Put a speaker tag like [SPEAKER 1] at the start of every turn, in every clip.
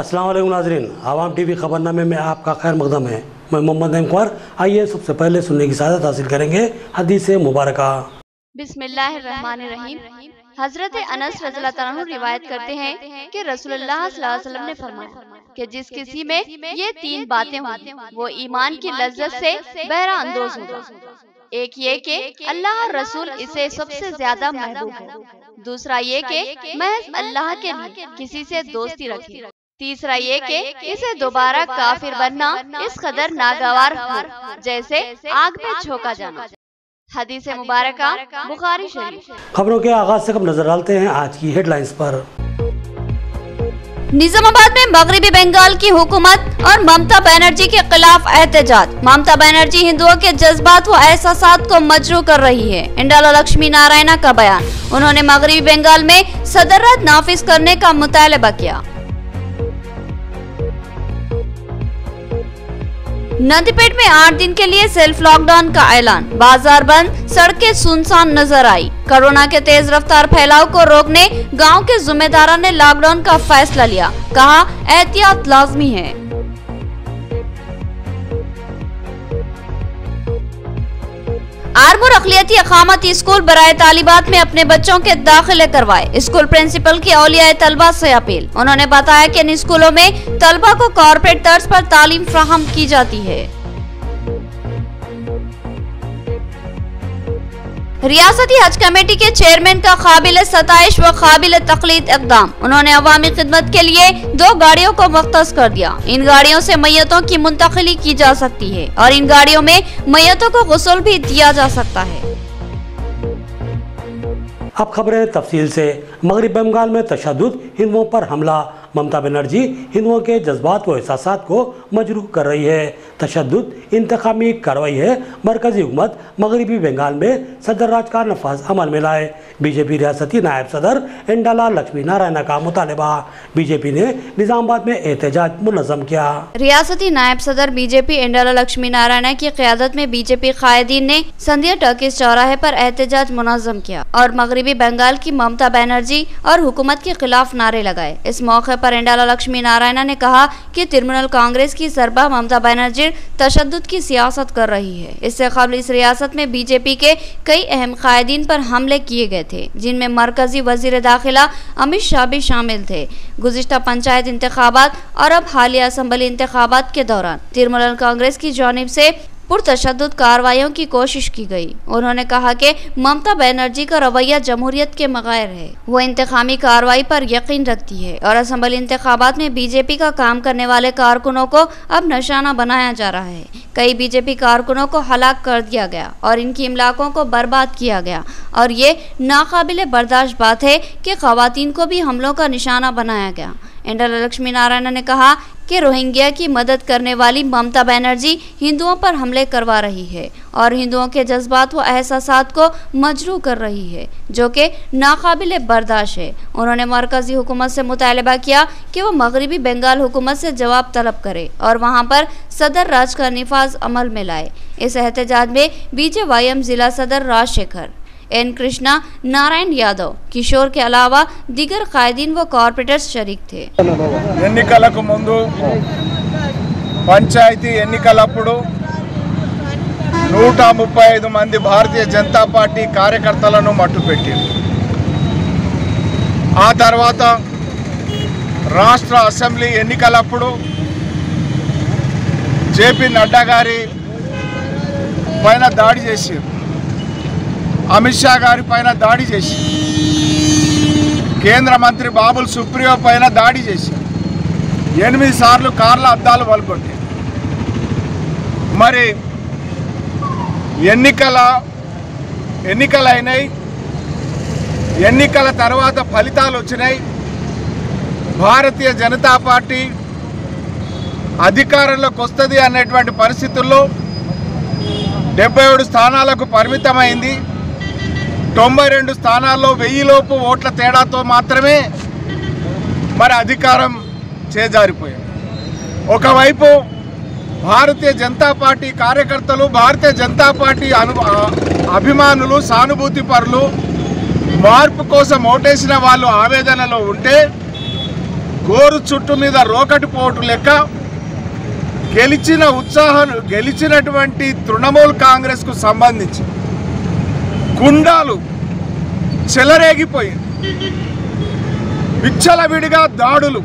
[SPEAKER 1] अस्सलाम वालेकुम नाज़रीन, आवाम टीवी खबरनामे में आपका खैर मकदम है। मैं मोहम्मद नईम कुमार। आइए सबसे पहले सुनने की सआदत हासिल करेंगे हदीस मुबारका।
[SPEAKER 2] बिस्मिल्लाहिर्रहमानिर्रहीम। हजरत अनस रज़ियल्लाहु अन्हु रिवायत करते हैं कि रसूलुल्लाह सल्लल्लाहु अलैहि वसल्लम ने फरमाया कि जिस किसी में ये तीन बातें होंगी वो ईमान की लज्जत से बहरा अंदोज होगा। एक ये कि अल्लाह और रसूल इसे सबसे ज्यादा महबूब है। दूसरा ये कि महज अल्लाह के लिए किसी से दोस्ती रखे। तीसरा ये कि इसे दोबारा काफिर बनना इस कदर नागवार हो जैसे आग में झोंका जाना। हदीस मुबारका बुखारी शरीफ।
[SPEAKER 1] खबरों के आगाज से कब नजर डालते हैं आज की हेडलाइंस पर।
[SPEAKER 2] निजामाबाद में मगरिबी बंगाल की हुकूमत और ममता बनर्जी के खिलाफ एहतजाज। ममता बनर्जी हिंदुओं के जज्बात व एहसासात को मजरू कर रही है। इंडाला लक्ष्मी नारायण का बयान। उन्होंने मगरिबी बंगाल में सदरत नाफिज करने का मुतालबा किया। नंदीपेट में 8 दिन के लिए सेल्फ लॉकडाउन का ऐलान। बाजार बंद, सड़कें सुनसान नजर आई। कोरोना के तेज रफ्तार फैलाव को रोकने गांव के जिम्मेदारों ने लॉकडाउन का फैसला लिया। कहा एहतियात लाजमी है। आरमूर अखिलियती अकामती स्कूल बराए तालिबात में अपने बच्चों के दाखिले करवाए। स्कूल प्रिंसिपल की औलियाए तलबा से अपील। उन्होंने बताया कि इन स्कूलों में तलबा को कॉर्पोरेट तर्ज पर तालीम फ्राहम की जाती है। रियासती हज कमेटी के चेयरमैन का काबिल सताइश व काबिल तकलीद इक़दाम। उन्होंने अवामी खिदमत के लिए 2 गाड़ियों को मुख्तस कर दिया। इन गाड़ियों से मैयतों की मुंतकिली की जा सकती है और इन गाड़ियों में मैयतों को गुस्ल भी दिया जा सकता है।
[SPEAKER 1] अब खबरें तफसील से। मगरिब बंगाल में तशद्दुद, हिंदुओं पर हमला। ममता बनर्जी हिंदुओं के जज्बात व एहसासात को मजरूह कर रही है। तशद्दुद इंतकामी कार्रवाई है। मरकजी हुकूमत मगरिबी बंगाल में सदर राज का नफाज अमल में लाए। बीजेपी रियासती नायब सदर इंडाला लक्ष्मी नारायण का मुतालबा। बीजेपी ने निजामाबाद में एहतजाज मुनज़्ज़म किया।
[SPEAKER 2] रियासती नायब सदर बीजेपी इंडाला लक्ष्मी नारायण की क़यादत में बीजेपी कायदीन ने संध्या टर्किस चौराहे पर एहतजाज मुनज़्ज़म किया और मगरिबी बंगाल की ममता बनर्जी और हुकूमत के खिलाफ नारे लगाए। इस मौके पर इंडाला लक्ष्मी नारायण ने कहा कि तृणमूल कांग्रेस की सरबराह ममता बनर्जी तशद्दुद की सियासत कर रही है। इससे कबल इस रियासत में बीजेपी के कई अहम कायदीन पर हमले किए गए थे, जिनमें मरकजी वजीर दाखिला अमित शाह भी शामिल थे। गुज़िश्ता पंचायत इंतखाबात और अब हालिया असम्बली इंतखाबात के दौरान तृणमूल कांग्रेस की जानिब से पुरतशद्दुद कार्रवाइयों की कोशिश की गई। उन्होंने कहा कि ममता बनर्जी का रवैया जमहूरियत के मग़ैर है। वो इंतकामी कार्रवाई पर यकीन रखती है और असम्बली इंतखाबात में बीजेपी का काम करने वाले कारकुनों को अब निशाना बनाया जा रहा है। कई बीजेपी कारकुनों को हलाक कर दिया गया और इनकी इमलाकों को बर्बाद किया गया और ये नाकाबिले बर्दाश्त बात है कि ख़वातीन को भी हमलों का निशाना बनाया गया। इंडाला लक्ष्मी नारायण ने कहा कि रोहिंग्या की मदद करने वाली ममता बनर्जी हिंदुओं पर हमले करवा रही है और हिंदुओं के जज्बात व एहसासात को मजरूह कर रही है, जो कि नाकाबिले बर्दाश्त है। उन्होंने मरकजी हुकूमत से मुतालबा किया कि वो मगरिबी बंगाल हुकूमत से जवाब तलब करे और वहाँ पर सदर राज का निफाज अमल में लाए। इस एहतजाज में बीजेवाईएम जिला सदर राजशेखर, एन कृष्णा, नारायण यादव, किशोर के अलावा दीगर कायदीन व कॉर्पोरेटर्स शरीक थे।
[SPEAKER 3] ఎన్నికలకు ముందు పంచాయతీ ఎన్నికలప్పుడు 135 మంది భారతీయ జనతా పార్టీ కార్యకర్తలను మట్టుపెట్టారు। ఆ తర్వాత రాష్ట్ర అసెంబ్లీ ఎన్నికలప్పుడు జేపీ నడ్డా గారి పైన దాడి చేశారు। అమిత్ షా గారి పైన దాడి చేసి, కేంద్ర మంత్రి బాబుల్ సుప్రియో పైన దాడి చేసి 8 సార్లు కార్ల అద్దాలు పలుకొట్టారు। మరి ఎన్నికలైనాయి, ఎన్నికల తర్వాత ఫలితాలు వచ్చినాయి। భారతీయ జనతా పార్టీ అధికారంలోకి వస్తుంది అనేటువంటి పరిస్థితుల్లో 77 స్థానాలకు పరిమితమైంది। 92 స్థానాల్లో 1000 లోపు ఓట్ల తేడాతో మాత్రమే మరి అధికారం చేజారిపోయింది। ఒకవైపు భారతీయ జనతా పార్టీ కార్యకర్తలు, భారతీయ జనతా పార్టీ అభిమానులు, సానుభూతి పరులు, మార్పు కోసం ఓటేసిన వాళ్ళు ఆవేదనలో ఉంటే, గోరు చుట్టు మీద రోకటి పోటు లెక్క గెలిచినటువంటి తృణమూల్ కాంగ్రెస్కు సంబంధించి గుండాలు చెలరేగిపోయి విచ్చలవిడిగా దాడులు,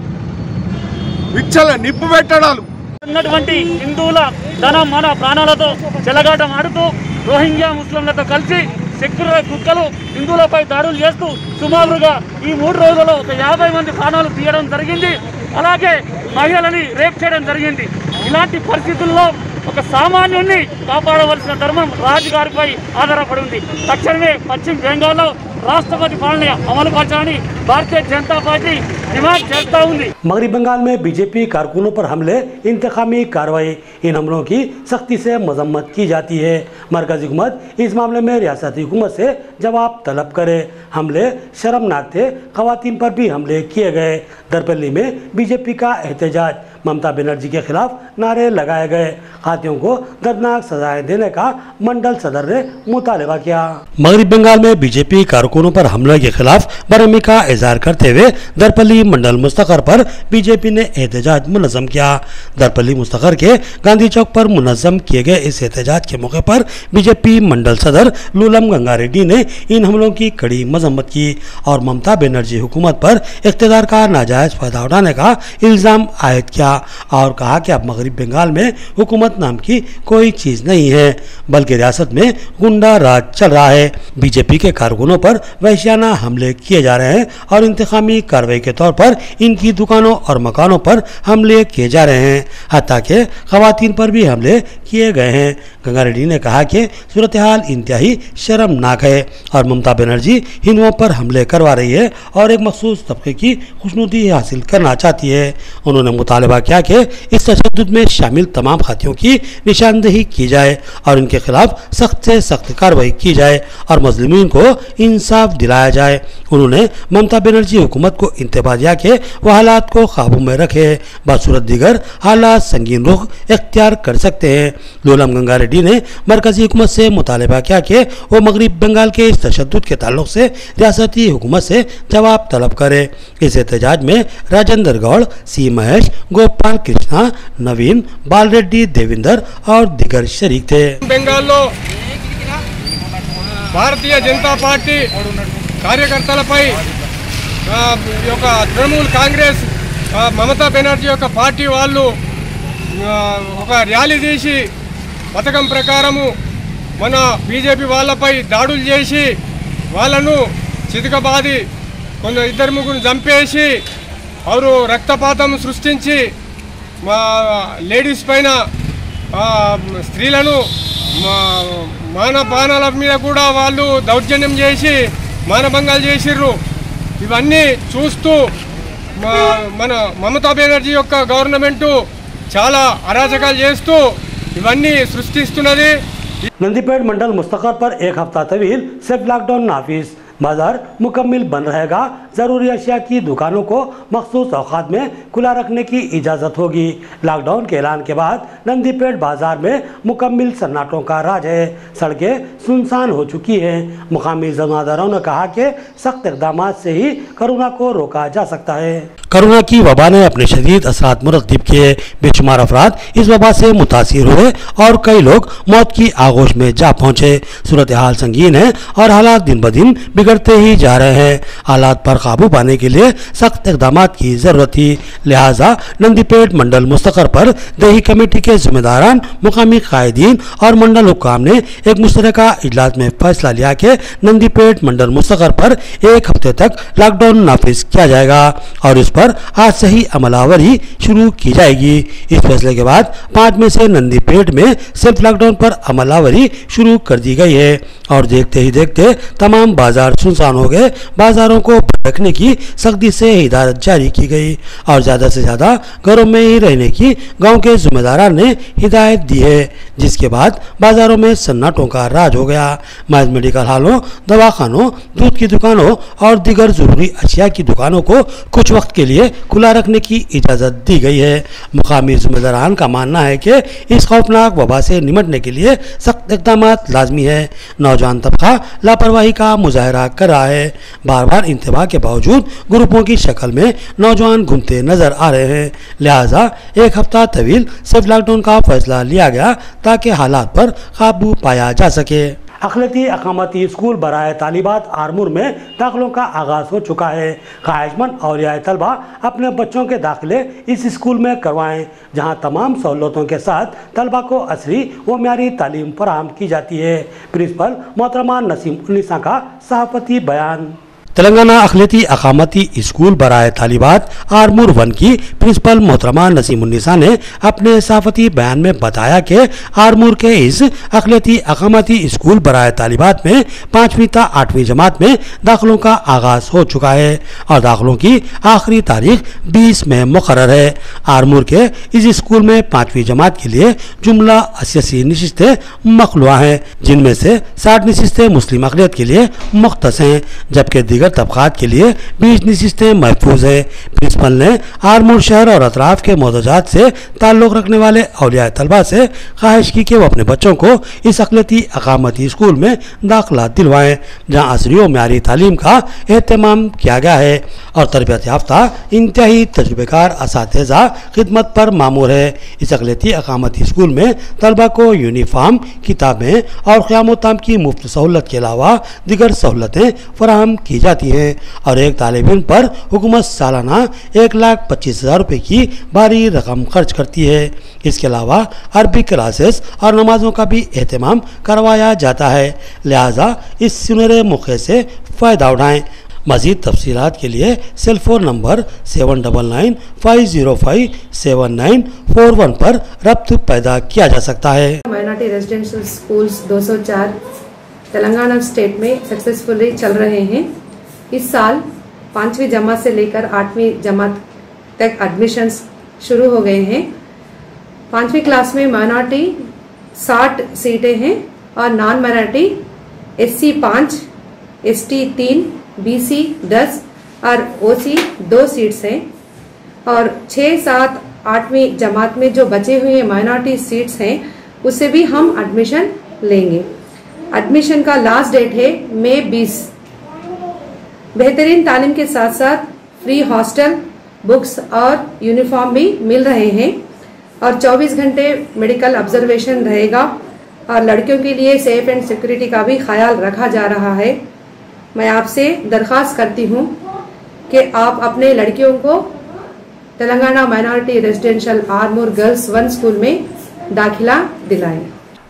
[SPEAKER 3] నిప్పు పెట్టడాలు,
[SPEAKER 4] ఉన్నటువంటి హిందువుల ధనం మన ప్రాణాలతో చెలగాటం ఆడుతూ రోహింగ్యా ముస్లింలతో కలిసి సెక్యులర్ కుక్కలు హిందువులపై దాడులు చేస్తూ సుమారుగా ఈ 3 రోజులలో ఒక 50 మంది ప్రాణాలు తీయడం జరిగింది. అలాగే మహిళలని రేప్ చేయడం జరిగింది. ఇలాంటి పరిస్థితుల్లో ఒక సామాన్యుడిని కాపాడవలసిన ధర్మం రాజు గారిపై ఆధారపడి ఉంది. తక్షణమే పశ్చిమ బెంగాల్లో राष्ट्रपति पालने अमल पहुंचाने भारतीय जनता पार्टी डिमांड करता है।
[SPEAKER 1] मगरबी बंगाल में बीजेपी कारकुनों पर हमले, इंतकामी कार्रवाई, इन हमलों की सख्ती से मजम्मत की जाती है। मरकजी हुकूमत इस मामले में रियासती हुकूमत से जवाब तलब करे। हमले शर्मनाक थे, खवातीन पर भी हमले किए गए। दरपल्ली में बीजेपी का एहतजाज, ममता बनर्जी के खिलाफ नारे लगाए गए। हाथियों को दर्दनाक सजाएं देने का मंडल सदर ने मुतालबा किया। मगरबी बंगाल में बीजेपी कारकुनों पर हमले के खिलाफ बरहमी का इजहार करते हुए दरपल्ली मंडल मुस्तकर पर बीजेपी ने एहतजाज मुनज़्ज़म किया। दरपल्ली मुस्तकर के गांधी चौक पर मुनज़्ज़म किए गए इस एहतजाज के मौके पर बीजेपी मंडल सदर लूलम गंगा रेड्डी ने इन हमलों की कड़ी मजम्मत की और ममता बनर्जी हुकूमत पर इख्तियार का नाजायज फायदा उठाने का इल्ज़ाम आयद किया और कहा कि अब मगरबी बंगाल में हुकूमत नाम की कोई चीज़ नहीं है, बल्कि रियासत में गुंडा राज चल रहा है। बीजेपी के कारकुनों पर वहशियाना हमले किए जा रहे हैं और इंतकामी कार्रवाई के तौर पर इनकी दुकानों और मकानों पर हमले किए जा रहे हैं, हत्ता के खवातीन पर भी हमले किए गए हैं। गंगा रेड्डी ने कहा कि सूरत हाल इंतहाई शर्मनाक है और ममता बनर्जी हिंदुओं पर हमले करवा रही है और एक मखसूस तबके की खुशनुदी हासिल करना चाहती है। उन्होंने मुतालबा किया कि इस तशद्दुद में शामिल तमाम खातियों की निशानदेही की जाए और इनके खिलाफ सख्त से सख्त कार्रवाई की जाए और मजलूमीन को इंसाफ दिलाया जाए। उन्होंने ममता बनर्जी हुकूमत को इंतबाह दिया कि वह हालात को काबू में रखे, बासूरत दीगर हालात संगीन रुख इख्तियार कर सकते हैं। लूलम गंगा रेड्डी ने मरकजी हुकूमत से मुतालबा किया कि वो मगरबी बंगाल के इस तशद्दुद के ताल्लुक से रियासती हुकूमत से जवाब तलब करे। इस एहतजाज में राजेंद्र गौड़, सी महेश, गोपाल कृष्णा, नवीन, बाल रेड्डी, देविंदर और दिगर शरीक थे।
[SPEAKER 5] बंगाल भारतीय जनता पार्टी కార్యకర్తలపై తృణమూల్ కాంగ్రెస్ మమతా బెనర్జీ యొక్క పార్టీ వాళ్ళు ఒక ర్యాలీ చేసి పథకం ప్రకారము మన బీజేపీ వాళ్ళపై దాడులు చేసి వాళ్ళను చితకబాది ఇద్దరు ముగ్గురు చంపేసి వారు రక్తపాతం సృష్టించి లేడీస్ పైన స్త్రీలను మానపానాల మీద కూడా వాళ్ళు దౌర్జన్యం చేసి మానభంగాలు చేసిర్రు। ఇవన్నీ చూస్తూ మన మమతా బెనర్జీ యొక్క గవర్నమెంట్ చాలా అరాచకాలు చేస్తూ ఇవన్నీ సృష్టిస్తున్నది।
[SPEAKER 1] नंदीपेट मंडल मुस्तकर पर एक हफ्ता तवील सिर्फ लॉकडाउन नाफिज, बाजार मुकम्मल बंद रहेगा। ज़रूरी अशिया की दुकानों को मखसूस औकात में खुला रखने की इजाज़त होगी। लॉकडाउन के ऐलान के बाद नंदीपेट बाजार में मुकम्मल सन्नाटों का राज है। सड़कें सुनसान हो चुकी हैं। मुकामी जमादारों ने कहा कि सख्त इक़दाम से ही कोरोना को रोका जा सकता है। कोरोना की वबा ने अपने शदीद असरात मुरतब किए। बेशुमार अफराद इस वबा से मुतासिर हुए और कई लोग मौत की आगोश में जा पहुँचे। सूरत हाल संगीन है और हालात दिन ब दिन बिगड़ते ही जा रहे हैं। हालात पर काबू पाने के लिए सख्त इक़दाम की ज़रूरत थी। लिहाजा नंदीपेट मंडल मुस्तकर पर दही कमेटी के जिम्मेदारान, मुकामी कायदीन और मंडल हुक्काम ने एक मुश्तरका इजलास में फैसला लिया कि नंदीपेट मंडल मुस्तकर पर एक हफ्ते तक लॉकडाउन नाफिज किया जाएगा और इस पर आज से ही अमलावरी शुरू की जाएगी। इस फैसले के बाद 5 में से नंदीपेट में सिर्फ लॉकडाउन पर अमलावरी शुरू कर दी गई है और देखते ही देखते तमाम बाजार सुनसान हो गए। बाजारों को रखने की सख्ती से हिदायत जारी की गई और ज़्यादा से ज़्यादा घरों में ही रहने की गांव के जिम्मेदारान ने हिदायत दी है, जिसके बाद बाजारों में सन्नाटों का राज हो गया। महज मेडिकल हॉलों, दवाखानों, दूध की दुकानों और दीगर ज़रूरी अशिया की दुकानों को कुछ वक्त के लिए लिए खुला रखने की इजाज़त दी गई है। मुकामी जिम्मेदारान का मानना है कि इस खौफनाक वबा से निपटने के लिए सख्त इक़दाम लाजमी है। नौजवान तबका लापरवाही का मुजाहरा कर रहा है। बार बार इंतबा के बावजूद ग्रुपों की शक्ल में नौजवान घूमते नजर आ रहे हैं। लिहाजा एक हफ्ता तवील सिर्फ लॉकडाउन का फैसला लिया गया ताकि हालात पर काबू पाया जा सके। अखिलती अकामती स्कूल बराए तालिबात आरमूर में दाखिलों का आगाज़ हो चुका है। ख्वाहिशमंद औलियाए तलबा अपने बच्चों के दाखिले इस स्कूल में करवाएं, जहां तमाम सहूलतों के साथ तलबा को असरी व म्यारी तालीम फराहम की जाती है। प्रिंसिपल मोहतरमा नसीम उन्नीसा का सहाफती बयान। तेलंगाना अखिलती अकामती स्कूल बराए तालिबात आरमूर 1 की प्रिंसिपल मोहतरमा नसीम उन्नीसा ने अपने सहाफती बयान में बताया कि आरमूर के इस अखिलती अकामती स्कूल बराए तालिबात में 5वीं ता 8वीं जमात में दाखिलों का आगाज हो चुका है और दाखिलों की आखिरी तारीख 20 मई मुकर्रर है। आरमूर के इस स्कूल में 5वीं जमात के लिए जुमला 88 नशिस्तें मखलूआ हैं, जिनमें से 60 नशिस्तें मुस्लिम अक़लियत के लिए मुख्तस हैं, जबकि तबकात के लिए 20 नशिस्तें महफूज है। प्रिंसिपल ने आरमूर शहर और अतराफ के मोहताजात से ताल्लुक़ रखने वाले औलिया तलबा से ख्वाहिश की कि वो अपने बच्चों को इस अक़लियती अकामती स्कूल में दाखिला दिलवाएं, जहाँ असरी व म्यारी तालीम का एहतमाम किया गया है और तरबियत याफ्ता इंतहाई तजुर्बेकार असातिज़ा खिदमत पर मामूर है। इस अक़लियती अकामती स्कूल में तलबा को यूनिफॉर्म, किताबें और क़याम ताम की मुफ्त सहूलत के अलावा दीगर सहूलतें फराहम की जाती हैं और एक तालिब इल्म पर हुकूमत सालाना 1,25,000 रुपये की भारी रकम खर्च करती है। इसके अलावा अरबी क्लासेस और नमाजों का भी एहतमाम करवाया जाता है। लिहाजा इस सुनहरे मौके से फ़ायदा उठाएं। मज़ीद तफसीलात के लिए सेल फ़ोन नंबर 7995057941 पर रब्त पैदा किया जा सकता है।
[SPEAKER 6] Minority residential schools 204 Telangana state में सक्सेसफुली चल रहे हैं। इस साल 5वीं जमात से लेकर 8वीं जमात तक एडमिशन्स शुरू हो गए हैं। 5वीं क्लास में माइनॉरिटी 60 सीटें हैं और non minority SC 5, ST 3, BC 10 और OC 2 सीट्स हैं और 6, 7, 8वीं जमात में जो बचे हुए माइनॉरिटी सीट्स हैं उससे भी हम एडमिशन लेंगे। एडमिशन का लास्ट डेट है मई 20। बेहतरीन तालीम के साथ साथ फ्री हॉस्टल, बुक्स और यूनिफॉर्म भी मिल रहे हैं और 24 घंटे मेडिकल ऑब्जर्वेशन रहेगा और लड़कियों के लिए सेफ एंड सिक्योरिटी का भी ख्याल रखा जा रहा है। मैं आपसे दरख्वास्त करती हूँ कि आप अपने लड़कियों को Telangana minority residential Armoor girls 1 school में दाखिला दिलाएं।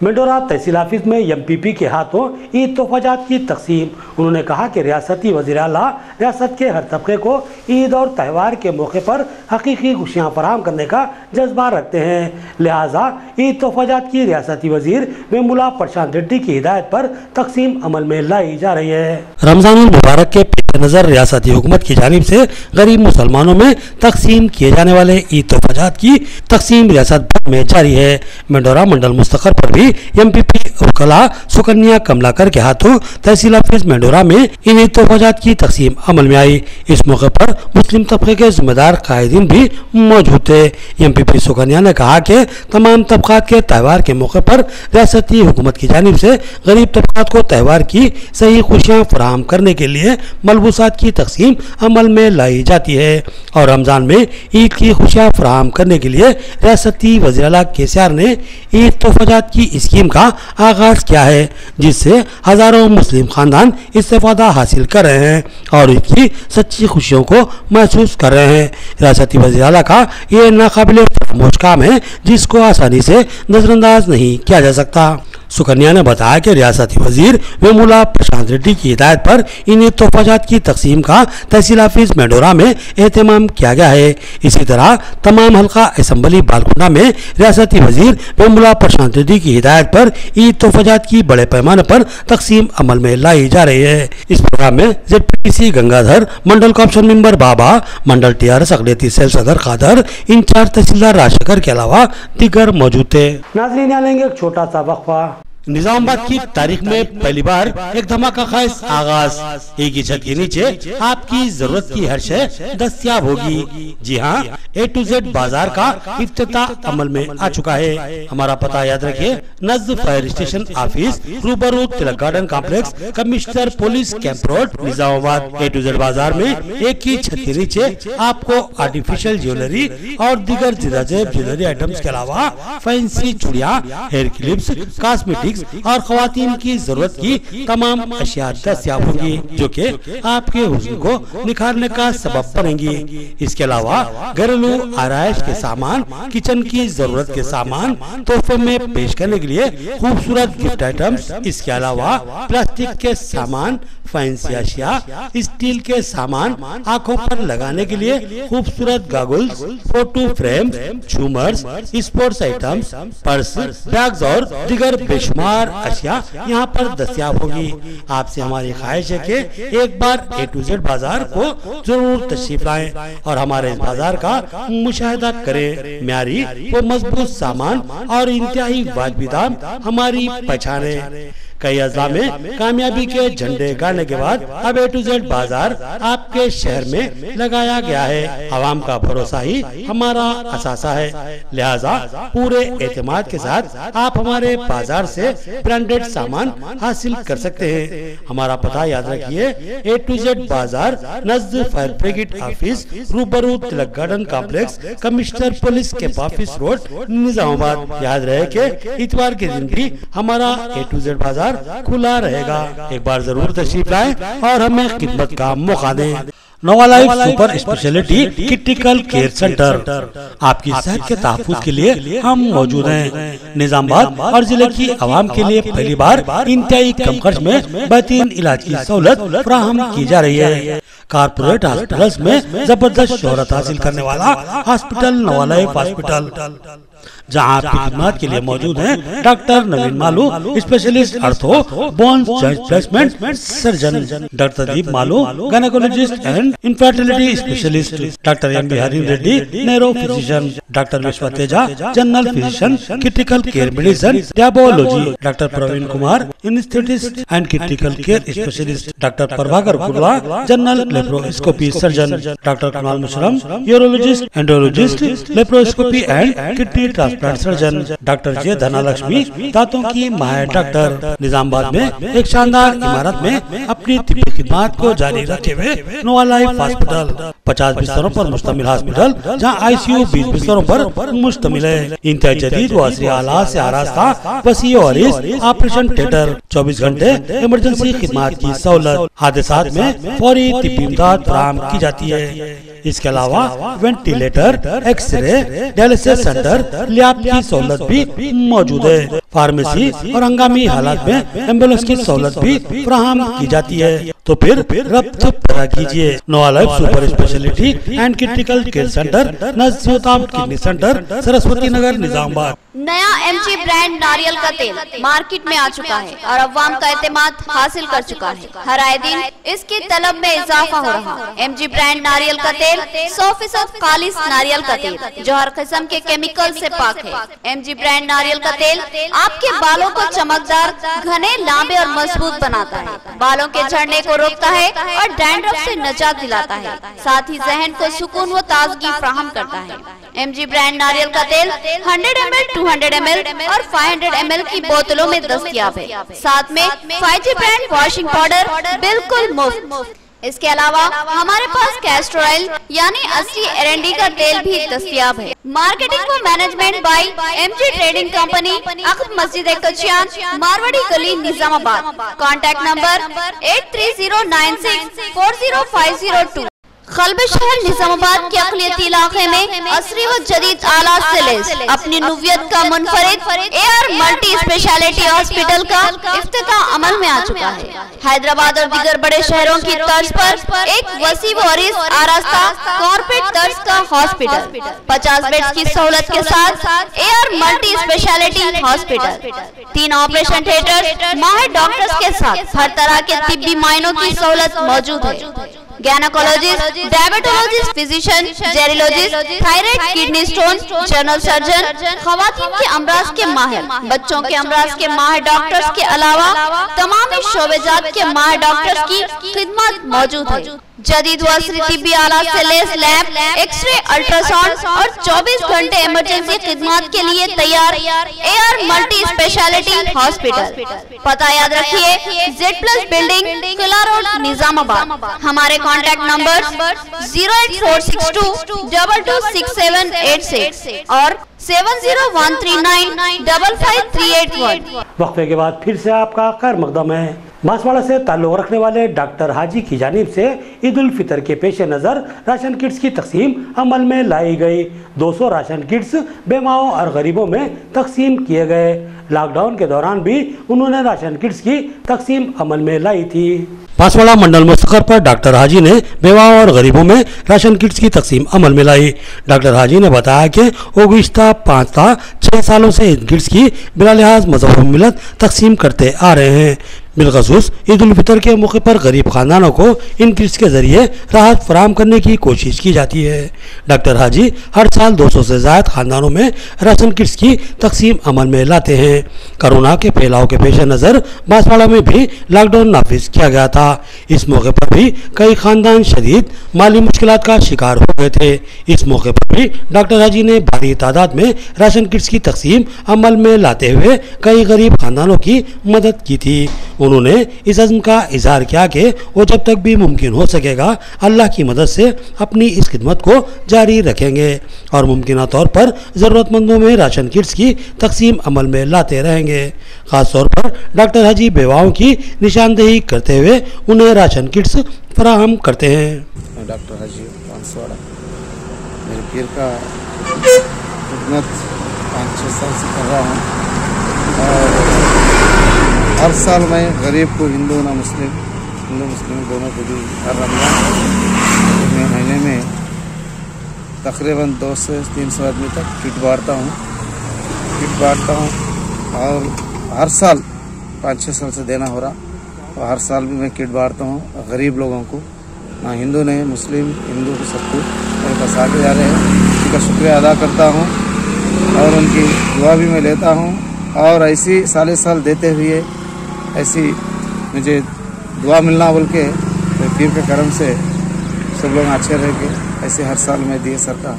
[SPEAKER 1] मेंडोरा तहसील ऑफिस में MPP के हाथों ईद तोहफाजात की तकसीम। उन्होंने कहा कि रियासती वज़ीर आला रियासत के हर तबके को ईद और त्यौहार के मौके पर हकीकी खुशियाँ फराहम करने का जज्बा रखते हैं। लिहाजा ईद तोहफाजात की रियासती वज़ीर मेमुला प्रशांत रेड्डी की हिदायत पर तकसीम अमल में लाई जा रही है। रमज़ानुल मुबारक के नज़र रियासती हुकूमत की जानिब से गरीब मुसलमानों में तकसीम किए जाने वाले ईद तोहफाजात की तकसीम रियासत भर में जारी है। मेंडोरा मंडल मुस्तकर पर भी MPP उकला सुकन्या कमलाकर के हाथों तहसील ऑफिस मेंडोरा में इन ईद तोहफाजात की तकसीम अमल में आई। इस मौके पर मुस्लिम तबके के जिम्मेदार कायदीन भी मौजूद थे। MPP सुकन्या ने कहा कि तमाम तबकात के त्यौहार के मौके पर रियासती हुकूमत की जानिब से गरीब तबकात को त्यौहार की सही खुशियाँ फराहम करने के लिए मलबूसात की तकसीम अमल में लाई जाती है और रमज़ान में ईद की खुशियाँ फराहम करने के लिए रियासती वज़ीर आला KCR ने ईद तोहफाजात की स्कीम का आगाज़ किया है, जिससे हज़ारों मुस्लिम खानदान इस्तेफादा हासिल कर रहे हैं और ईद की सच्ची खुशियों को महसूस कर रहे हैं। रियासती वज़ीर आला का ये नाकाबिले फरामोश काम है जिसको आसानी से नज़रअंदाज नहीं किया जा सकता। सुकन्या ने बताया कि रियासती वजीर वेमुला प्रशांत रेड्डी की हिदायत पर इन तोहफाजात की तकसीम का तहसील ऑफिस मेंडोरा में एहतमाम किया गया है। इसी तरह तमाम हल्का असम्बली बालकुंडा में रियासती वजीर वेमुला प्रशांत रेड्डी की हिदायत पर ईद तोहफाजात की बड़े पैमाने पर तकसीम अमल में लाई जा रही है। इस प्रोग्राम में ZPTC गंगाधर, मंडल कॉर्पोरेशन मेंबर बाबा, मंडल TRS अक़लियती सेल सदर कादर, इंचार्ज तहसीलदार राजशेखर के अलावा दीगर मौजूद थे। नाज़रीन, यहाँ लेंगे एक छोटा सा वक्फा। निजामाबाद की तारीख में पहली बार एक धमाका खास आगाज। एक ही छत के नीचे आपकी जरूरत की हर शय दस्तयाब होगी। जी हाँ, A to Z बाजार का इफ्तिताह अमल में आ चुका है। हमारा पता याद रखिए, नज़्द फायर स्टेशन ऑफिस, रूबरू Tilak garden complex, commissioner police camp road, Nizamabad. A to Z बाजार में एक ही छत के नीचे आपको आर्टिफिशियल ज्वेलरी और दीगर जिदाजेब ज्वेलरी आइटम्स के अलावा फैंसी चूड़ियां, हेयर क्लिप्स, कॉस्मेटिक्स और खवातीन की जरूरत की तमाम अशिया दस्तयाब होंगी, जो कि आपके हुस्न को निखारने का सबब बनेंगी। इसके अलावा घरेलू आराइश के सामान, किचन की जरूरत के सामान तोहफे में पेश करने के लिए खूबसूरत गिफ्ट आइटम्स। इसके अलावा प्लास्टिक के सामान, फैंसी अशिया, स्टील के सामान, आंखों पर लगाने के लिए खूबसूरत गॉगल्स, फोटो फ्रेम, झूमर्स, स्पोर्ट्स आइटम्स, पर्स, बैग्स और दीगर बेशुमार अशिया यहाँ पर दस्तयाब होगी। आपसे हमारी ख्वाहिश है कि एक बार A to Z बाजार को जरूर तशरीफ लाएं और हमारे इस बाजार का मुशाहिदा करें। म्यारी व मजबूत सामान और इंतहाई वाजिबी दाम हमारी पहचान है। कई अज़ला में कामयाबी के झंडे गाड़ने के बाद अब A to Z बाजार आपके शहर में लगाया गया है। आवाम का भरोसा ही हमारा असासा है, लिहाजा पूरे एतमाद के साथ आप हमारे बाजार से ब्रांडेड सामान हासिल कर सकते हैं। हमारा पता याद रखिए, A to Z बाजार, नज़्द फायर ब्रिगेड ऑफिस, रूबरू Tilak garden complex, commissioner police camp office road, Nizamabad. याद रहे कि इतवार के दिन भी हमारा A to Z बाजार खुला रहेगा। एक बार जरूर तशरीफ लाएं और हमें खिदमत का मौका दें। Nova Life super speciality critical care centre, आपकी सेहत के तहफ्फुज़ के लिए हम मौजूद हैं। निजामाबाद और जिले की आवाम के लिए पहली बार इंतहाई कम खर्च में बेहतरीन इलाज की सहूलत फराहम की जा रही है। कारपोरेट हॉस्पिटल्स में जबरदस्त शोहरत हासिल करने वाला हॉस्पिटल नोवा लाइफ हॉस्पिटल, जहां आपकी खिदमत के लिए मौजूद हैं doctor Naveen Malu, specialist ortho, bones joint placement surgeon, doctor Deep Malu, gynaecologist and infertility specialist, doctor M Bihari Reddy, neuro physician, doctor Vishwa Teja, general physician, critical care medicine, diabetology, doctor Praveen Kumar, anaesthetist and critical care specialist, doctor Prabhakar Gurla, general laparoscopy surgeon, doctor Kamal Musharam, urologist, endologist, laparoscopy and kidney transplant surgeon, doctor J Dhanalakshmi, दांतों की माहिर doctor. Nizamabad में एक शानदार इमारत में अपनी तिब्बी खिदमत को जारी रखे हुए नोवा लाइफ हॉस्पिटल 50 बिस्तरों पर मुश्तमिल हॉस्पिटल, जहां ICU 20 बिस्तरों पर मुश्तमिल है। इंतहाई जदीद व असरी आलात से आरास्ता वसीअ और ऑपरेशन थिएटर, 24 घंटे इमरजेंसी खिदमत की सहूलत, हादसात में फौरी तिब्बी इमदाद फराहम की जाती है। इसके अलावा ventilator, X-ray, dialysis centre, lab की सहूलत भी मौजूद है। फार्मेसी और हंगामी हालात में एम्बुलेंस की सहूलत भी फराहम की जाती है। तो फिर रब्त पैदा कीजिए। Nova Life super speciality and critical care centre, नज़दीक किडनी सेंटर, सरस्वती नगर, निजामाबाद।
[SPEAKER 2] नया MG ब्रांड नारियल का तेल मार्केट में आ चुका है और अवाम का एतमाद हासिल कर चुका है। हर आए दिन इसकी तलब में इजाफा हो रहा है। MG ब्रांड नारियल का तेल 100% खालिस नारियल का तेल, जो हर किस्म के केमिकल से पाक है। MG ब्रांड नारियल का तेल आपके बालों को चमकदार, घने, लंबे और मजबूत बनाता है, बालों के झड़ने को रोकता है और डैंड्रफ से निजात दिलाता है, साथ ही जहन को सुकून व ताजगी फराहम करता है। MG ब्रांड नारियल का तेल 100 ml, 200 ml और 500 ml की बोतलों में दस्तयाब है। साथ में 5G ब्रांड वॉशिंग पाउडर बिल्कुल मुफ्त। इसके अलावा हमारे पास कैस्टर ऑयल यानी असली एरंडी का तेल भी दस्तयाब है। मार्केटिंग व management by MG trading company, अक़ब मस्जिद कचियान, मारवाड़ी गली, निजामाबाद। Contact number 8309640502। क़ल्ब शहर निजामाबाद के अक़लियती इलाके में असरी व जदीद आलात से लैस अपनी नुवियत का मुनफरिद AR मल्टी स्पेशलिटी हॉस्पिटल का इफ्तिताह अमल में आ चुका है। हैदराबाद और दीगर बड़े शहरों की तर्ज पर एक वसी व आरास्ता कॉर्पोरेट तर्ज का हॉस्पिटल, 50 बेड्स की सहूलत के साथ AR multi speciality hospital, 3 operation theatre, माहिर डॉक्टर्स के साथ हर तरह के तिब्बी मायनों की सहूलत मौजूद है। Gynaecologist, diabetologist, physician, gerontologist, thyroid, kidney stone, general surgeon, खवातीन के अमराज के माहिर, बच्चों के अमराज के माहिर डॉक्टर्स के अलावा तमाम शोबेजात के माहिर डॉक्टर्स की खिदमत मौजूद है। जदीद व असरी तिब्बी आलात से लैस लैब, एक्सरे, अल्ट्रासाउंड और 24 घंटे इमरजेंसी खिदमत के लिए तैयार एआर मल्टी स्पेशलिटी हॉस्पिटल। पता याद रखिए, Z+ बिल्डिंग, किला रोड, निजामाबाद। हमारे कॉन्टैक्ट नंबर 08462 226786 और 7013955381।
[SPEAKER 1] वक्फे के बाद फिर से आपका खैर मकदम है। बांसवाड़ा से ताल्लुक़ रखने वाले डॉक्टर हाजी की जानिब से ईद उल फितर के पेश नज़र राशन किट्स की तकसीम अमल में लाई गई। 200 राशन किट्स बेमाओं और गरीबों में तकसीम किए गए। लॉकडाउन के दौरान भी उन्होंने राशन किट्स की तकसीम अमल में लाई थी। बांसवाड़ा मंडल मुस्तकर पर डॉक्टर हाजी ने बेवाओं और गरीबों में राशन किट्स की तकसीम अमल में लाई। डॉक्टर हाजी ने बताया कि गुज़िश्ता 5 सालों से इन किट्स की बिला लिहाज मज़हब व मिलत तकसीम करते आ रहे हैं। बिलखसूस ईद उल फितर के मौके पर गरीब खानदानों को इन किट्स के जरिए राहत फराहम करने की कोशिश की जाती है। डॉक्टर हाजी हर साल 200 से ज़ायद खानदानों में राशन किट्स की तकसीम अमल में लाते हैं। कोरोना के फैलाव के पेश नज़र बांसवाड़ा में भी लॉकडाउन नाफिज किया गया था। इस मौके पर भी कई खानदान शदीद माली मुश्किलात का शिकार हो गए थे। इस मौके पर भी डॉक्टर हाजी ने भारी तादाद में राशन किट्स की तकसीम अमल में लाते हुए कई गरीब खानदानों की मदद की थी। उन्होंने इस अज़्म का इजहार किया कि वो जब तक भी मुमकिन हो सकेगा अल्लाह की मदद से अपनी इस खिदमत को जारी रखेंगे और मुमकिन तौर पर ज़रूरतमंदों में राशन किट्स की तकसीम अमल में लाते रहेंगे। ख़ास तौर पर डॉक्टर हाजी बेवाओं की निशानदेही करते हुए उन्हें राशन किट्स फराहम करते हैं।
[SPEAKER 7] डॉक्टर हाजी बांसवाड़ा मेरे पीर का खिदमत 5-6 साल से कर रहा हूँ और हर साल मैं गरीब को हिंदू मुस्लिम दोनों को भी हर रमज़ान में महीने में तकरीबन 200 से 300 आदमी तक किट बांटता हूँ और हर साल 5-6 साल से देना हो रहा और हर साल भी मैं किट बांटता हूँ गरीब लोगों को। ना हिंदू ने मुस्लिम हिंदू को सबको मेरे पास आगे जा रहे हैं, उनका शुक्रिया अदा करता हूँ और उनकी दुआ भी मैं लेता हूँ और ऐसी साल देते हुए ऐसी मुझे दुआ मिलना बोल के पीर के करम से सब लोग अच्छे रह के ऐसे हर साल में दिए सरकार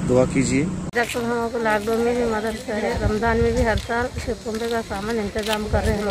[SPEAKER 7] दुआ कीजिए।
[SPEAKER 8] डॉक्टर हम लोग लॉकडाउन में भी मदद करे, रमज़ान में भी हर साल कमरे का सामान इंतजाम कर रहे हैं।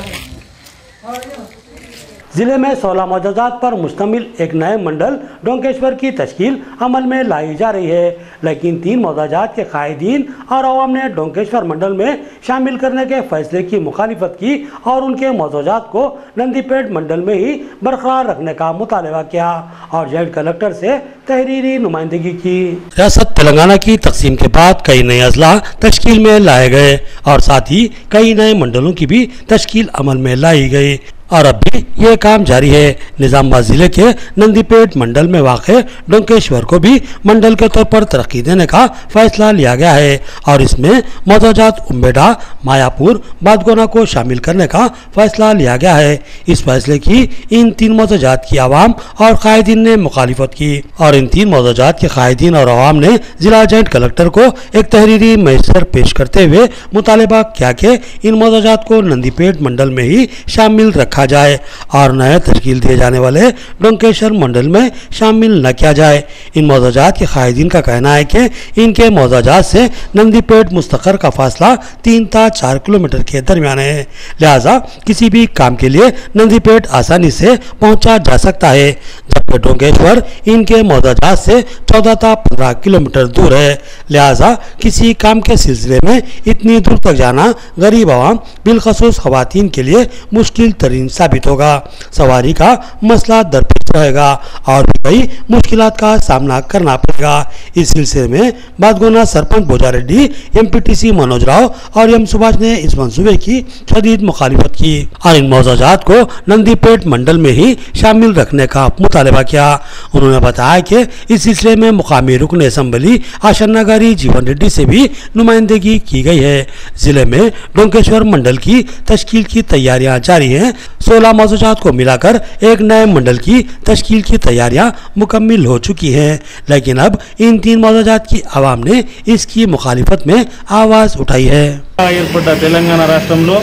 [SPEAKER 1] जिले में 16 मौजूदात पर मुश्तमिल एक नए मंडल डोंकेश्वर की तश्कील अमल में लाई जा रही है, लेकिन 3 मौजूदात के कायदीन और अवाम ने डोंकेश्वर मंडल में शामिल करने के फैसले की मुखालिफत की और उनके मौजूदात को नंदीपेट मंडल में ही बरकरार रखने का मुतालबा किया और जॉइंट कलेक्टर से तहरीरी नुमाइंदगी की। रियासत तेलंगाना की तकसीम के बाद कई नए अजला तश्कील में लाए गए और साथ ही कई नए मंडलों की भी तश्कील अमल में लाई गई और अब भी ये काम जारी है। निजामाबाद जिले के नंदीपेट मंडल में वाक़े डोंकेश्वर को भी मंडल के तौर पर तरक्की देने का फैसला लिया गया है और इसमें मौजूदात उम्बेडा, मायापुर, बादगोना को शामिल करने का फैसला लिया गया है। इस फैसले की इन 3 मौजूदात की आवाम और कायदीन ने मुखालिफत की और इन 3 मौजूदात के कायदीन और आवाम ने जिला जॉइंट कलेक्टर को एक तहरीरी मैसर पेश करते हुए मुतालबा किया कि इन मौजूदात को नंदीपेट मंडल में ही शामिल रखा जाए और नए तश्कील दिए जाने वाले डोंकेश्वर मंडल में शामिल न किया जाए। इन मौजूदात के कायदीन का कहना है कि इनके मौजूदात से नंदीपेट मुस्तकर का फासला 3 से 4 किलोमीटर के दरमियान है, लिहाजा किसी भी काम के लिए नंदीपेट आसानी से पहुंचा जा सकता है, जबकि डोंकेश्वर इनके मौजूदात से 14 से 15 किलोमीटर दूर है। लिहाजा किसी काम के सिलसिले में इतनी दूर तक जाना गरीब आवाम बिलखसूस खवातीन के लिए मुश्किल तरीन साबित होगा। सवारी का मसला दरपेश रहेगा और कई मुश्किलात का सामना करना पड़ेगा। इस सिलसिले में बादगोना सरपंच बोजा रेड्डी, एमपीटीसी मनोज राव और एम सुभाष ने इस मंसूबे की शदीद मुखालिफत की और इन मौजूदात को नंदीपेट मंडल में ही शामिल रखने का मुतालबा किया। उन्होंने बताया कि इस सिलसिले में मुकामी रुकन असम्बली आशन्नागारी जीवन रेड्डी से भी नुमाइंदगी की गई है। जिले में डोंकेश्वर मंडल की तश्कील की तैयारियां जारी हैं 16 मौजूदात को मिलाकर एक नए मंडल की तश्कील की तैयारियां मुकम्मल हो चुकी हैं, लेकिन अब इन 3 मौजूदात की आवाम ने इसकी मुखालिफत में आवाज़ उठाई है।
[SPEAKER 9] ఏర్పడ్డ తెలంగాణ రాష్ట్రంలో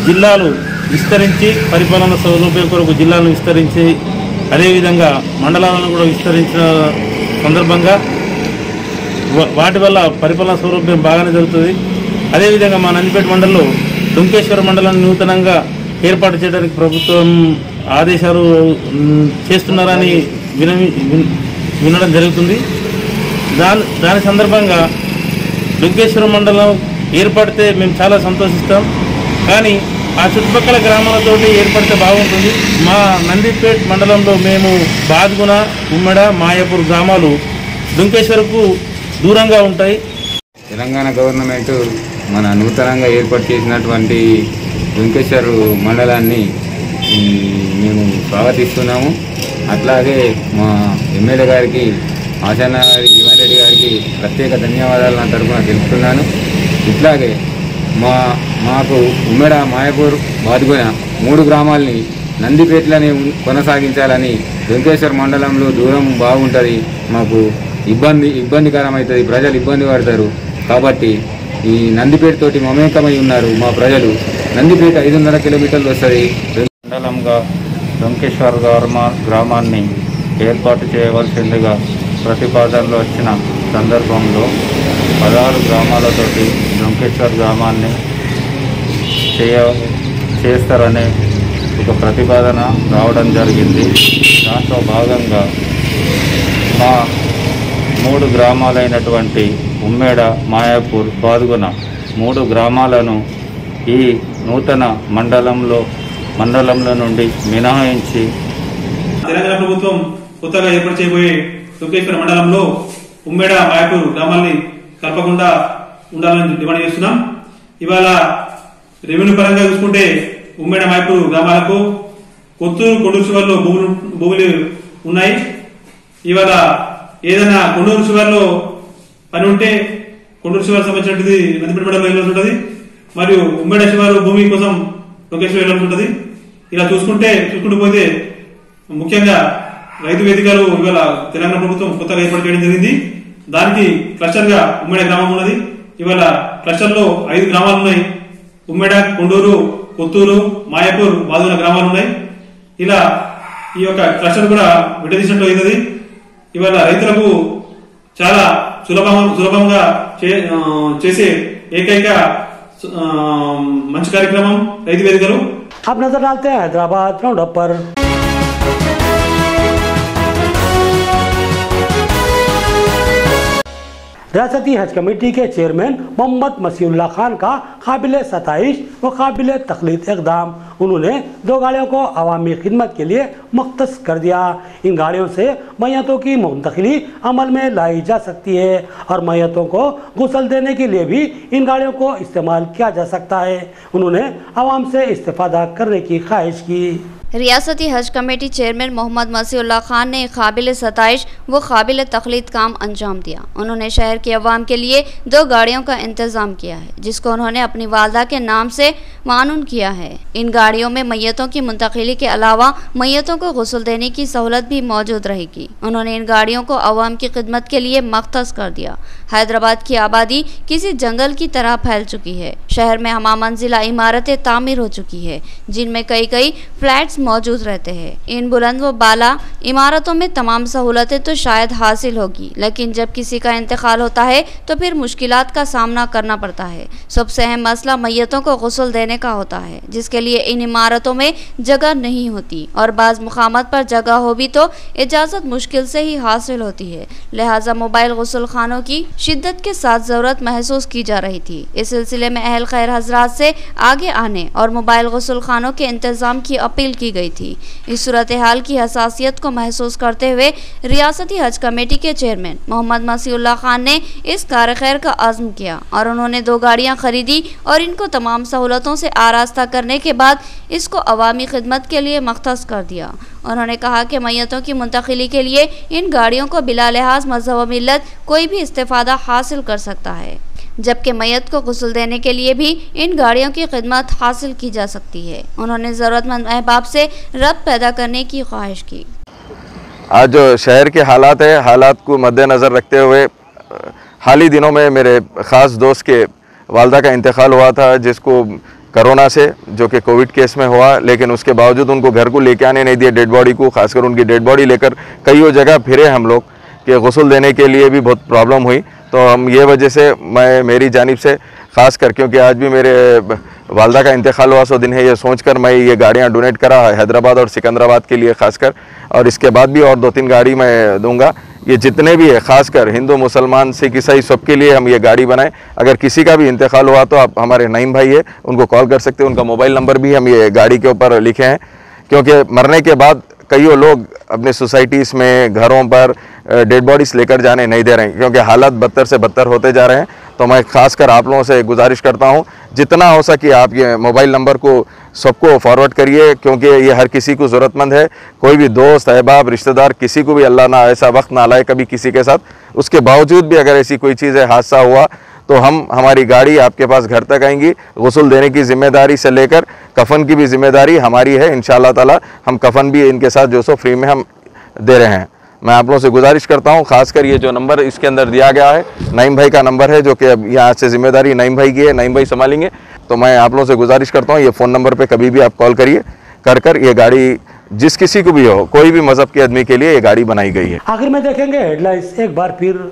[SPEAKER 9] జిల్లాలు విస్తరించి పరిపాలన సౌలభ్యం కొరకు జిల్లాలను విస్తరించి అదేవిధంగా మండలాలను కూడా విస్తరించిన సందర్భంగా వాటి వల్ల పరిపాలన సౌలభ్యం బాగానే జరుగుతుంది। అదేవిధంగా మా నందిపేట మండలంలో దుంకేశ్వర మండలాన్ని నూతనంగా ఏర్పాటు చేయడానికి ప్రభుత్వం ఆదేశాలు చేస్తున్నారని వినడం జరుగుతుంది। దాని సందర్భంగా దుంకేశ్వర మండలం ఏర్పడితే మేము చాలా సంతోషిస్తాం, కానీ ఆ చుట్టుపక్కల గ్రామాలతోటి ఏర్పడితే బాగుంటుంది। మా నందిపేట మండలంలో మేము బాద్గున, ఉమ్మడ, మాయాపూర్ గ్రామాలు దుంకేశ్వర్కు దూరంగా ఉంటాయి।
[SPEAKER 10] తెలంగాణ గవర్నమెంట్ మన నూతనంగా ఏర్పాటు చేసినటువంటి దుంకేశ్వర్ మండలాన్ని మేము స్వాగతిస్తున్నాము। అట్లాగే మా ఎమ్మెల్యే గారికి ఆశాన గారి జీవన్ రెడ్డి గారికి ప్రత్యేక ధన్యవాదాలు నా తరఫున తెలుపుతున్నాను। ఇట్లాగే మాకు ఉమ్మడ, మాయాపూర్, బాద్గున 3 గ్రామాలని నందిపేటలని కొనసాగించాలని, దుంకేశ్వర్ మండలంలో దూరం బాగుంటుంది, మాకు ఇబ్బందికరమవుతుంది, ప్రజలు ఇబ్బంది పడతారు కాబట్టి ఈ నందిపేట తోటి మమేకమై ఉన్నారు మా ప్రజలు। నందిపేట 5.5 కిలోమీటర్లు వస్తుంది।
[SPEAKER 9] మండలంగా దుంకేశ్వర్ గ్రామాన్ని ఏర్పాటు చేయవలసిందిగా ప్రతిపాదనలు వచ్చిన సందర్భంలో 16 గ్రామాలతోటి దుంకేశ్వర్ గ్రామాన్ని చేస్తారనే ఒక ప్రతిపాదన రావడం జరిగింది। దాంట్లో భాగంగా మా 3 గ్రామాలైనటువంటి ఉమ్మేడ, మాయాపూర్, బాద్గున 3 గ్రామాలను ఈ నూతన మండలంలో నుండి మినహాయించి
[SPEAKER 11] తెలంగాణ ప్రభుత్వం కొత్తగా ఏర్పాటు చేయబోయే దుంకేశ్వర మండలంలో ఉమ్మేడ, మాయాపూర్ గ్రామాల్ని కలపకుండా ఉండాలని డిమాండ్ చేస్తున్నాం। ఇవాళ రెవెన్యూ పరంగా చూసుకుంటే ఉమ్మేడ, మాయాపూర్ గ్రామాలకు కొత్తూరు, కొండూరు శివార్లో భూములు ఉన్నాయి। ఇవాళ ఏదైనా కొండూరు శివార్లో పని ఉంటే కొండూరు శివారు సంబంధించినది నందిపేట మండలంలో వెళ్ళాల్సి ఉంటుంది, మరియు ఉమ్మేడ శివారు భూమి కోసం దుంకేశ్వర్ వెళ్ళాల్సి ఉంటుంది। ఇలా చూసుకుంటూ పోతే ముఖ్యంగా రైతు వేదికలు ఇవాళ తెలంగాణ ప్రభుత్వం కొత్తగా ఏర్పాటు చేయడం జరిగింది। దానికి క్లస్టర్ గా ఉమ్మేడ గ్రామం ఉన్నది। ఇవాళ క్లస్టర్ లో 5 గ్రామాలు ఉన్నాయి, ఉమ్మేడ, కొండూరు, కొత్తూరు, మాయాపూర్, బాద్గున గ్రామాలు ఉన్నాయి। ఇలా ఈ యొక్క క్లస్టర్ కూడా విడదీసినట్టు అవుతుంది। ఇవాళ రైతులకు చాలా సులభంగా చేసే ఏకైక మంచి కార్యక్రమం రైతు వేదికలు।
[SPEAKER 1] अब नजर डालते हैं हैदराबाद राउंडअप पर। रियासती हज कमेटी के चेयरमैन मोहम्मद मसीहुल्लाह खान का काबिल सताइश व काबिल तखलीद इक़दाम। उन्होंने 2 गाड़ियों को अवामी खिदमत के लिए मख्तस कर दिया। इन गाड़ियों से मैयतों की मुंतकिली अमल में लाई जा सकती है और मैयतों को गुस्ल देने के लिए भी इन गाड़ियों को इस्तेमाल किया जा सकता है। उन्होंने आवाम से इस्तेफादा करने की ख्वाहिश की।
[SPEAKER 2] रियासती हज कमेटी चेयरमैन मोहम्मद मसीहुल्लाह खान ने काबिल सताइश व काबिल तखलीद काम अंजाम दिया। उन्होंने शहर के अवाम के लिए 2 गाड़ियों का इंतज़ाम किया है, जिसको उन्होंने अपनी वालदा के नाम से मानून किया है। इन गाड़ियों में मैयतों की मुंतकिली के अलावा मैयतों को गुस्ल देने की सहूलत भी मौजूद रहेगी। उन्होंने इन गाड़ियों को अवाम की खिदमत के लिए मख्तस कर दिया। हैदराबाद की आबादी किसी जंगल की तरह फैल चुकी है। शहर में हमामंजिला इमारतें तामीर हो चुकी है, जिनमें कई फ्लैट्स मौजूद रहते हैं। इन बुलंद व बाला इमारतों में तमाम सहूलतें तो शायद हासिल होगी, लेकिन जब किसी का इंतकाल होता है तो फिर मुश्किलात का सामना करना पड़ता है। सबसे अहम मसला मैयतों को गुस्ल देने का होता है, जिसके लिए इन इमारतों में जगह नहीं होती और बाज़ मुकामात पर जगह हो भी तो इजाज़त मुश्किल से ही हासिल होती है। लिहाजा मोबाइल गुस्ल खानों की शिद्दत के साथ ज़रूरत महसूस की जा रही थी। इस सिलसिले में अहल खैर हजरात से आगे आने और मोबाइल गुस्ल खानों के इंतज़ाम की अपील की गई थी। इस सूरत हाल की हसासियत को महसूस करते हुए रियासती हज कमेटी के चेयरमैन मोहम्मद मसीहुल्लाह खान ने इस कार खैर का आज़म किया और उन्होंने 2 गाड़ियां खरीदी और इनको तमाम सहूलतों से आरास्ता करने के बाद इसको अवामी खिदमत के लिए मख्तस कर दिया। उन्होंने कहा कि मैयतों की मुंतकिली के लिए इन गाड़ियों को बिला लिहाज मजहब व मिल्लत कोई भी इस्तेफादा हासिल कर सकता है। जबकि मैयत को गुस्ल देने के लिए भी इन गाड़ियों की खिदमत हासिल की जा सकती है। उन्होंने ज़रूरतमंद अहबाब से रब्त पैदा करने की ख्वाहिश की।
[SPEAKER 12] आज जो शहर के हालात है, हालात को मद्देनज़र रखते हुए हाल ही दिनों में मेरे ख़ास दोस्त के वालदा का इंतकाल हुआ था, जिसको कोरोना से, जो कि कोविड केस में हुआ, लेकिन उसके बावजूद उनको घर को लेके आने नहीं दिए डेड बॉडी को। खासकर उनकी डेड बॉडी लेकर कई जगह फिरे हम लोग कि गुस्ल देने के लिए भी बहुत प्रॉब्लम हुई। तो हम ये वजह से मैं मेरी जानिब से खासकर, क्योंकि आज भी मेरे वालदा का इंतकाल हुआ 100 दिन है, ये सोचकर मैं ये गाड़ियाँ डोनेट करा हैदराबाद और सिकंदराबाद के लिए खासकर, और इसके बाद भी और 2-3 गाड़ी मैं दूंगा। ये जितने भी है खासकर हिंदू मुसलमान सिख ईसाई सबके लिए हम ये गाड़ी बनाए। अगर किसी का भी इंतकाल हुआ तो आप हमारे नईम भाई है, उनको कॉल कर सकते हैं। उनका मोबाइल नंबर भी हम ये गाड़ी के ऊपर लिखे हैं, क्योंकि मरने के बाद कई लोग अपने सोसाइटीज़ में घरों पर डेड बॉडीज़ लेकर जाने नहीं दे रहे हैं, क्योंकि हालात बदतर से बदतर होते जा रहे हैं। तो मैं खासकर आप लोगों से गुजारिश करता हूं, जितना हो सके आप ये मोबाइल नंबर को सबको फॉरवर्ड करिए, क्योंकि ये हर किसी को ज़रूरतमंद है। कोई भी दोस्त, अहबाब, रिश्तेदार, किसी को भी अल्लाह ना ऐसा वक्त ना लाए कभी किसी के साथ, उसके बावजूद भी अगर ऐसी कोई चीज़ है, हादसा हुआ, तो हमारी गाड़ी आपके पास घर तक आएंगी। गुस्ल देने की जिम्मेदारी से लेकर कफन की भी जिम्मेदारी हमारी है। इंशाअल्लाह ताला हम कफन भी इनके साथ जो सो फ्री में हम दे रहे हैं। मैं आप लोगों से गुजारिश करता हूं, खासकर ये जो नंबर इसके अंदर दिया गया है, नईम भाई का नंबर है, जो कि अब यहाँ से जिम्मेदारी नईम भाई की है, नईम भाई संभालेंगे। तो मैं आप लोगों से गुजारिश करता हूँ, ये फ़ोन नंबर पे कभी भी आप कॉल करिए, कर ये गाड़ी जिस किसी को भी हो, कोई भी मजहब के आदमी के लिए ये गाड़ी बनाई गई है।
[SPEAKER 1] आखिर में देखेंगे हेडलाइंस एक बार फिर।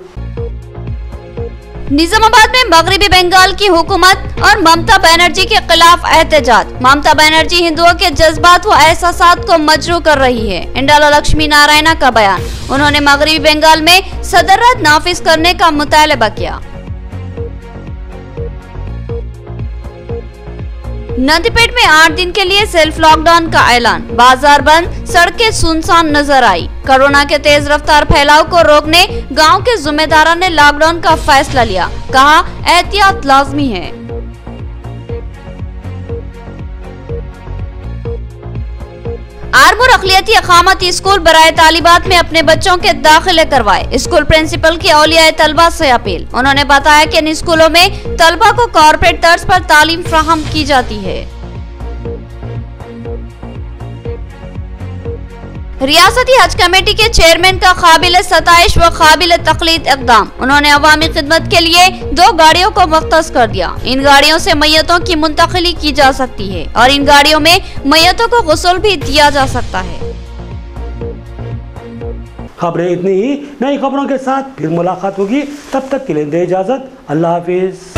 [SPEAKER 2] निजामाबाद में मगरिबी बंगाल की हुकूमत और ममता बनर्जी के खिलाफ एहतजाज। ममता बनर्जी हिंदुओं के जज्बात व एहसासात को मजरू कर रही है। इंडाला लक्ष्मी नारायण का बयान। उन्होंने मगरिबी बंगाल में सदरत नाफिज करने का मुतालबा किया। नंदीपेट में 8 दिन के लिए सेल्फ लॉकडाउन का ऐलान। बाजार बंद, सड़कें सुनसान नजर आई। कोरोना के तेज रफ्तार फैलाव को रोकने गांव के जिम्मेदारों ने लॉकडाउन का फैसला लिया। कहा एहतियात लाजमी है। आरमूर अखिलियती अकामती स्कूल बराए तालिबात में अपने बच्चों के दाखिले करवाए। स्कूल प्रिंसिपल की औलियाए तलबा से अपील। उन्होंने बताया कि इन स्कूलों में तलबा को कॉर्पोरेट तर्ज पर तालीम फ्राहम की जाती है। रियासती हज कमेटी के चेयरमैन का काबिल सताइश व काबिल तकलीद इक़दाम। उन्होंने अवामी खिदमत के लिए 2 गाड़ियों को मुख्तस कर दिया। इन गाड़ियों से मैयतों की मुंतकिली की जा सकती है और इन गाड़ियों में मैयतों को गुस्ल भी दिया जा सकता है।
[SPEAKER 1] खबरें इतनी ही, नई खबरों के साथ फिर मुलाकात होगी। तब तक के लिए दे इजाजत। अल्लाह हाफिज।